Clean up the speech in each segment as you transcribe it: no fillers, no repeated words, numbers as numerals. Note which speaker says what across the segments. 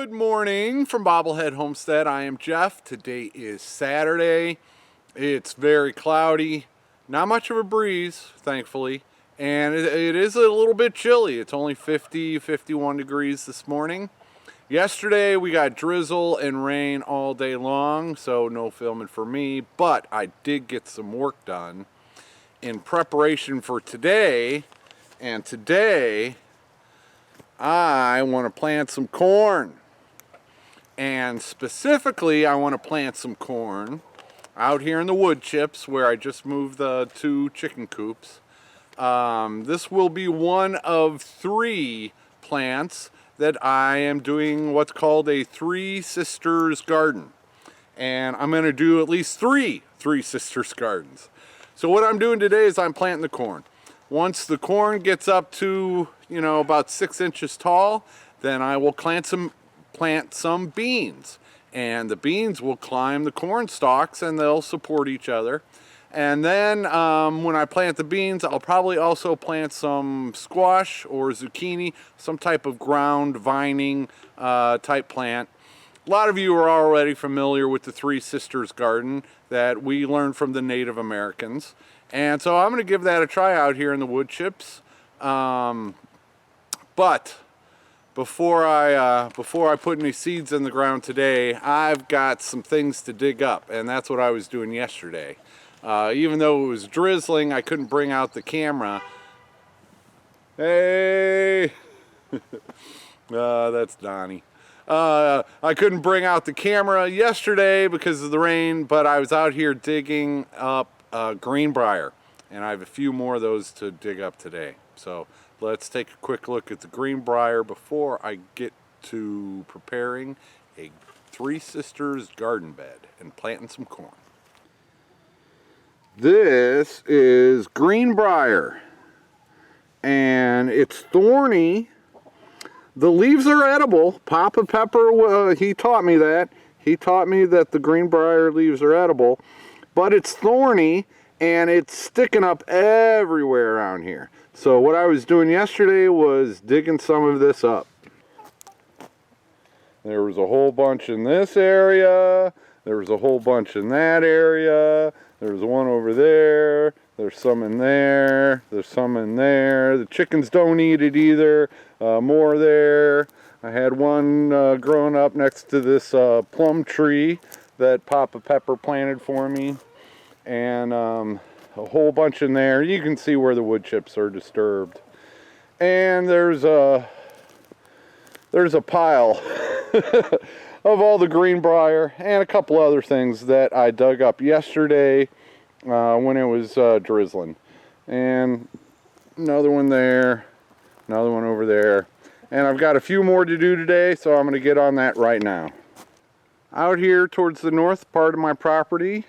Speaker 1: Good morning from Bobblehead Homestead. I am Jeff. Today is Saturday. It's very cloudy. Not much of a breeze, thankfully. And it is a little bit chilly. It's only 50, 51 degrees this morning. Yesterday we got drizzle and rain all day long, so no filming for me. But I did get some work done in preparation for today. And today I want to plant some corn. And specifically, I want to plant some corn out here in the wood chips where I just moved the 2 chicken coops. This will be one of 3 plants that I am doing what's called a 3 Sisters garden. And I'm going to do at least 3 Sisters gardens. So what I'm doing today is I'm planting the corn. Once the corn gets up to, about 6 inches tall, then I will plant some beans. And the beans will climb the corn stalks and they'll support each other. And then when I plant the beans, I'll probably also plant some squash or zucchini, some type of ground vining type plant. A lot of you are already familiar with the 3 Sisters garden that we learned from the Native Americans. And so I'm going to give that a try out here in the wood chips. But before I put any seeds in the ground today, I've got some things to dig up, and that's what I was doing yesterday. Even though it was drizzling, I couldn't bring out the camera. Hey, that's Donnie. I couldn't bring out the camera yesterday because of the rain, but I was out here digging up greenbrier, and I have a few more of those to dig up today. So let's take a quick look at the greenbrier before I get to preparing a 3 Sisters garden bed and planting some corn. This is greenbrier, and it's thorny. The leaves are edible. Papa Pepper, he taught me that. He taught me that the greenbrier leaves are edible. But it's thorny, and it's sticking up everywhere around here. So what I was doing yesterday was digging some of this up. There was a whole bunch in this area. There was a whole bunch in that area. There's one over there. There's some in there. There's some in there. The chickens don't eat it either. More there. I had one growing up next to this plum tree that Papa Pepper planted for me, and a whole bunch in there. You can see where the wood chips are disturbed, and there's a pile of all the greenbrier and a couple other things that I dug up yesterday when it was drizzling, and another one there, another one over there, and I've got a few more to do today, so I'm going to get on that right now. Out here towards the north part of my property,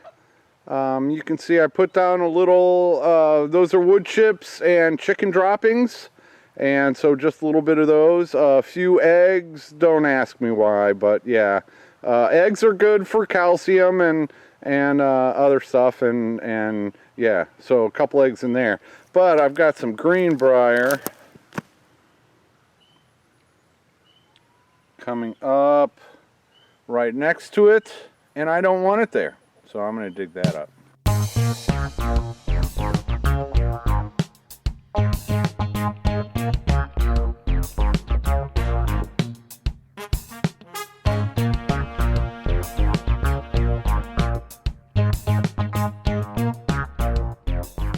Speaker 1: you can see I put down a little, those are wood chips and chicken droppings, and so just a little bit of those. A few eggs, don't ask me why, but yeah. Eggs are good for calcium and other stuff, and yeah, so a couple eggs in there. But I've got some greenbrier coming up right next to it, and I don't want it there, so I'm going to dig that up.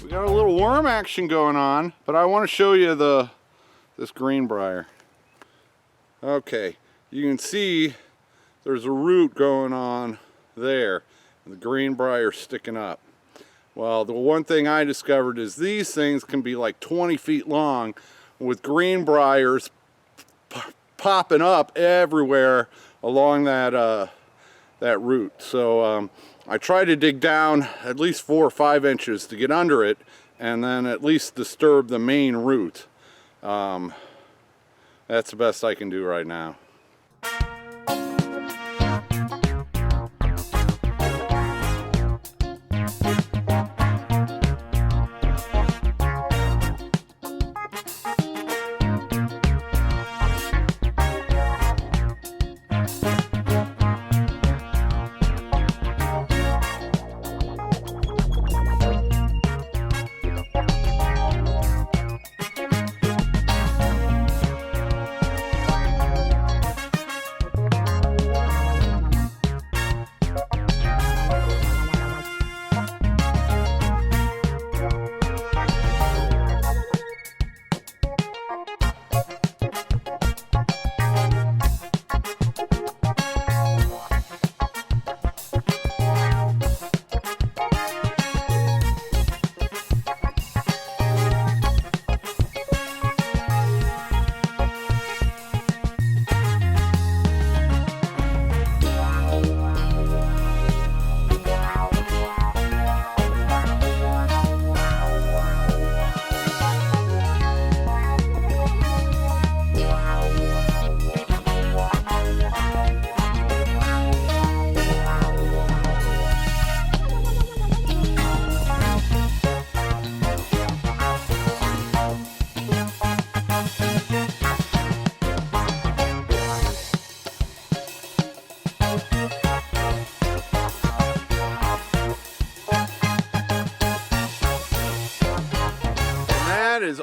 Speaker 1: We got a little worm action going on, but I want to show you this greenbrier. Okay, you can see there's a root going on there, and the greenbrier sticking up. Well, the one thing I discovered is these things can be like 20 feet long with greenbriers popping up everywhere along that root. So I try to dig down at least 4 or 5 inches to get under it, and then at least disturb the main root. That's the best I can do right now.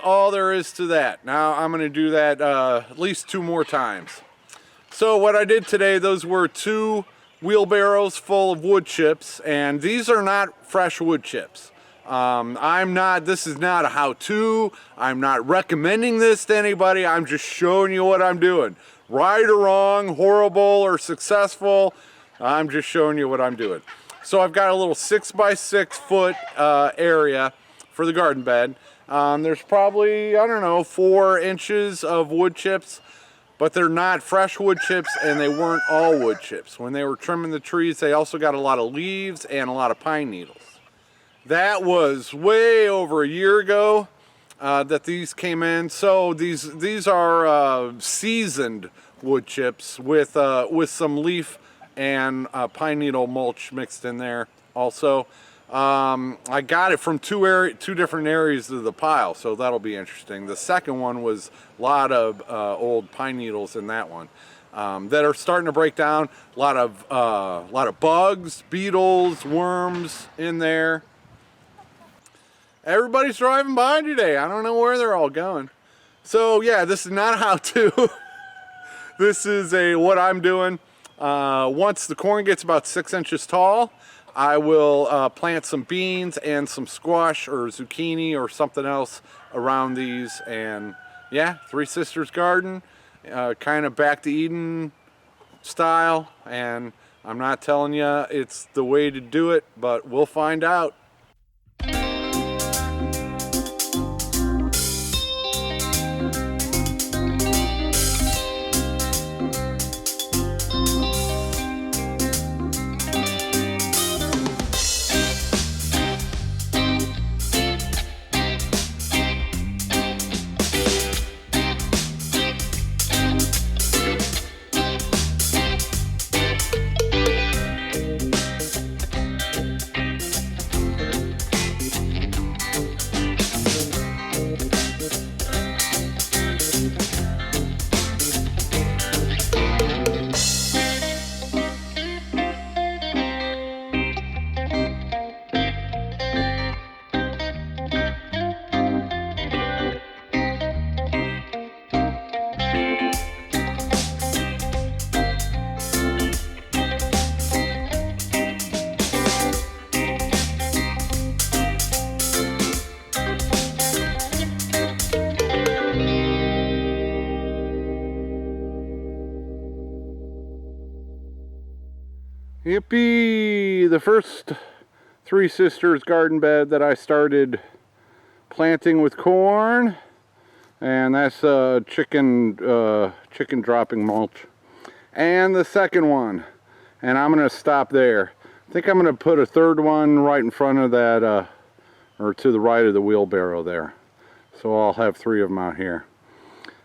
Speaker 1: all there is to that. Now I'm going to do that at least 2 more times. So what I did today, those were 2 wheelbarrows full of wood chips, and these are not fresh wood chips. This is not a how-to. I'm not recommending this to anybody. I'm just showing you what I'm doing. Right or wrong, horrible or successful, I'm just showing you what I'm doing. So I've got a little 6x6 foot area for the garden bed. There's probably, I don't know, 4 inches of wood chips, but they're not fresh wood chips, and they weren't all wood chips. When they were trimming the trees, they also got a lot of leaves and a lot of pine needles. That was way over a year ago that these came in. So these are seasoned wood chips with some leaf and pine needle mulch mixed in there also. I got it from two different areas of the pile, so that'll be interesting. The second one was a lot of old pine needles in that one that are starting to break down. A lot of bugs, beetles, worms in there. Everybody's driving by today. I don't know where they're all going. So yeah, this is not a how-to. This is what I'm doing. Once the corn gets about 6 inches tall, I will plant some beans and some squash or zucchini or something else around these. And yeah, Three Sisters garden, kind of back to Eden style. And I'm not telling you it's the way to do it, but we'll find out. Yippee! The first Three Sisters garden bed that I started planting with corn, and that's chicken dropping mulch. And the second one, and I'm gonna stop there. I think I'm gonna put a third one right in front of that, or to the right of the wheelbarrow there. So I'll have 3 of them out here.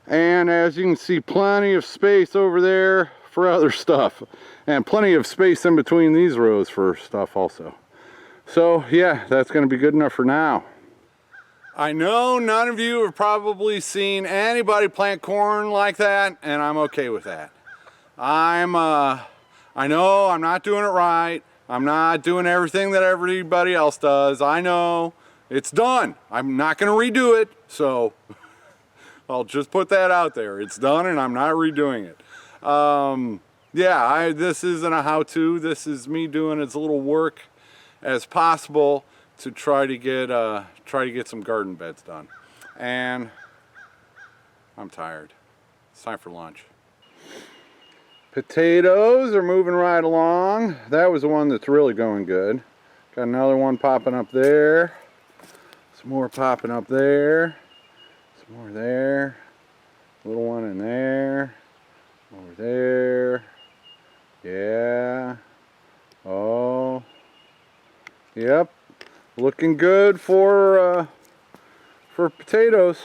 Speaker 1: And as you can see, plenty of space over there for other stuff, and plenty of space in between these rows for stuff also. So yeah, that's going to be good enough for now. I know none of you have probably seen anybody plant corn like that, and I'm okay with that. I know I'm not doing it right. I'm not doing everything that everybody else does. I know it's done. I'm not going to redo it, so I'll just put that out there. It's done, and I'm not redoing it. Yeah, this isn't a how-to. This is me doing as little work as possible to try to get some garden beds done. And I'm tired. It's time for lunch. Potatoes are moving right along. That was the one that's really going good. Got another one popping up there. Some more popping up there. Some more there. Little one in there. Over there. Yeah. Oh. Yep. Looking good for potatoes.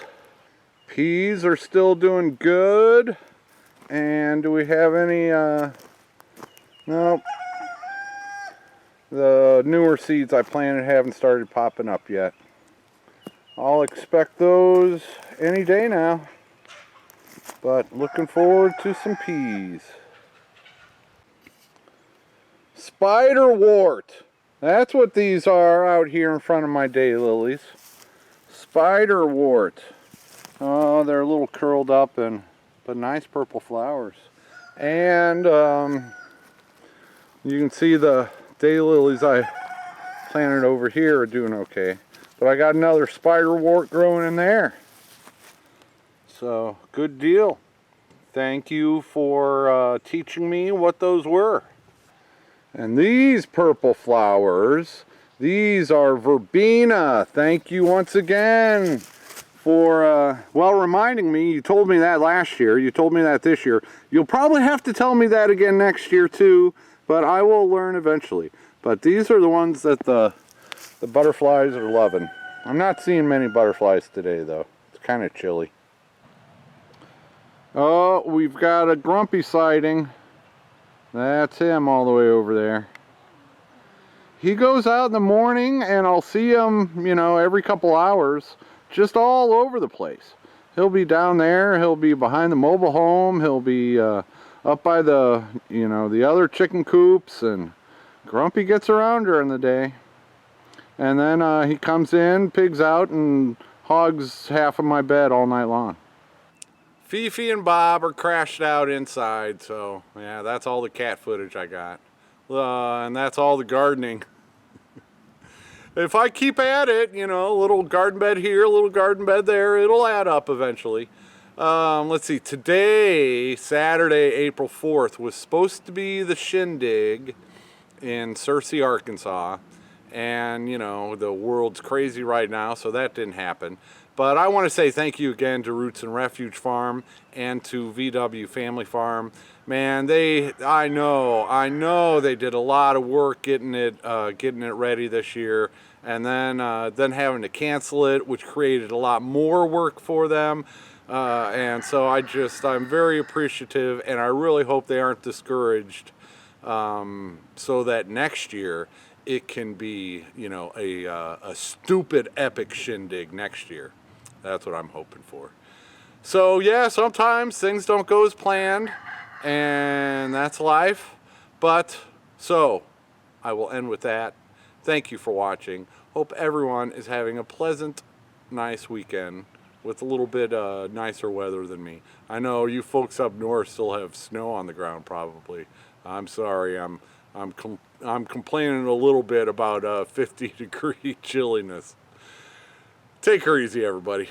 Speaker 1: Peas are still doing good. And do we have any nope. The newer seeds I planted haven't started popping up yet. I'll expect those any day now. But looking forward to some peas. Spiderwort. That's what these are out here in front of my daylilies. Spiderwort. Oh, they're a little curled up, but nice purple flowers. And you can see the daylilies I planted over here are doing okay. But I got another spiderwort growing in there. So, good deal. Thank you for teaching me what those were. And these purple flowers, these are verbena. Thank you once again for, well, reminding me. You told me that last year. You told me that this year. You'll probably have to tell me that again next year too, but I will learn eventually. But these are the ones that the butterflies are loving. I'm not seeing many butterflies today though. It's kind of chilly. Oh, we've got a grumpy sighting. That's him all the way over there. He goes out in the morning and I'll see him, you know, every couple hours, just all over the place. He'll be down there, he'll be behind the mobile home, he'll be up by the, you know, the other chicken coops, and Grumpy gets around during the day. And then he comes in, pigs out, and hogs half of my bed all night long. Fifi and Bob are crashed out inside, so yeah, that's all the cat footage I got. And that's all the gardening. If I keep at it, you know, a little garden bed here, a little garden bed there, it'll add up eventually. Let's see, today, Saturday, April 4th, was supposed to be the shindig in Searcy, Arkansas. And, you know, the world's crazy right now, so that didn't happen. But I want to say thank you again to Roots and Refuge Farm and to VW Family Farm. Man, I know they did a lot of work getting it ready this year, and then having to cancel it, which created a lot more work for them. And so I'm very appreciative, and I really hope they aren't discouraged, so that next year it can be, you know, a stupid epic shindig next year. That's what I'm hoping for. So yeah, sometimes things don't go as planned, and that's life. But so I will end with that. Thank you for watching. Hope everyone is having a pleasant, nice weekend with a little bit nicer weather than me. I know you folks up north still have snow on the ground probably. I'm sorry, I'm complaining a little bit about 50-degree chilliness. Take her easy, everybody.